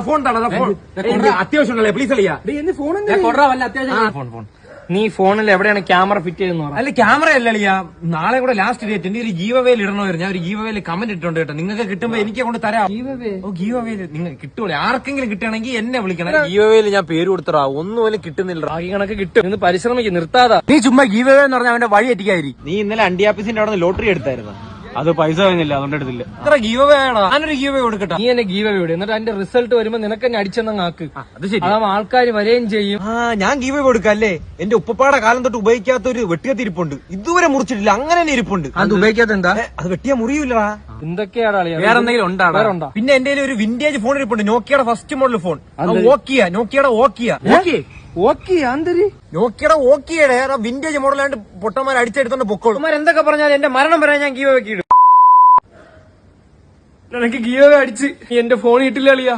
Phone അത്യാവശ്യം please അളിയാ phone നീ ഫോണിൽ എവിടെയാണ് ക്യാമറ ഫിറ്റ് ചെയ്തെന്ന് പറഞ്ഞു? അല്ല ക്യാമറ അല്ല അളിയാ, നാളെ കൂടെ ലാസ്റ്റ് ഡേറ്റ്. എന്റെ ഒരു ഗീവവേയിൽ ഇടണമായിരുന്നു. ഞാൻ ഒരു ഗീവവേയിൽ കമന്റ് ഇട്ടുണ്ട് കേട്ടോ. നിങ്ങൾക്ക് കിട്ടുമ്പോ എനിക്ക് കൊണ്ട് തരാം. ഗീവവേയിൽ നിങ്ങൾക്ക് കിട്ടൂല, ആർക്കെങ്കിലും കിട്ടുകയാണെങ്കിൽ എന്നെ വിളിക്കണം. ഗീവവേയിൽ ഞാൻ പേര് കൊടുത്തറാ, ഒന്നും പോലും കിട്ടുന്നില്ല. ഈ കണക്ക് കിട്ടും. ഇന്ന് പരിശ്രമിക്കും, നിർത്താതാ. നീ ചുമ്മാ ഗീവവേ എന്ന് പറഞ്ഞാൽ അവന്റെ വഴി എത്തിക്കാതിരി. നീ ഇന്നലെ അണ്ടി ആഫീസിന്റെ അവിടെ ലോട്ടറി എടുത്തായിരുന്നു. അത് പൈസ കഴിഞ്ഞില്ല, അതുകൊണ്ട് എടുത്തില്ല. ഇത്ര ഗീവവേ ആണോ? ഞാനൊരു ഗീവവേ കൊടുക്കട്ടെ. നീ എന്നെ ഗീവവേ ഇടും, എന്നിട്ട് അതിന്റെ റിസൾട്ട് വരുമ്പോ നിനക്ക് തന്നെ അടിച്ചെന്നങ്ങ് ആക്ക്. അത് ശരി, അതാവുമ്പോ ആൾക്കാർ വരെയും ചെയ്യും. ഞാൻ ഗീവവേ കൊടുക്കല്ലേ? എന്റെ ഉപ്പപ്പാടെ കാലം തൊട്ട് ഉപയോഗിക്കാത്ത ഒരു വെട്ടിയത്തിരിപ്പുണ്ട്, ഇതുവരെ മുറിച്ചിട്ടില്ല, അങ്ങനെ തന്നെ ഇരിപ്പുണ്ട്. അത് ഉപയോഗിക്കാത്ത എന്താ? അത് വെട്ടിയാ മുറിയൂലടാ. എന്തൊക്കെയാണ് വേറെ എന്തെങ്കിലും ഉണ്ടാ? പിന്നെ എന്റെ ഒരു വിന്റേജ് ഫോൺ ഇരിപ്പുണ്ട്, നോക്കിയുടെ ഫസ്റ്റ് മോഡൽ ഫോൺ. നോക്കിയുടെ നോക്കിയുടെ വിന്റേജ് മോഡലായിട്ട് പൊട്ടന്മാർ അടിച്ചെടുത്തോണ്ട് പൊക്കോളും. എന്തൊക്കെ പറഞ്ഞാൽ എന്റെ മരണം വരെ ഞാൻ ഗീവ വെക്കിടും. എനിക്ക് ഗീവ അടിച്ച് എന്റെ ഫോൺ കിട്ടില്ല കളിയാ.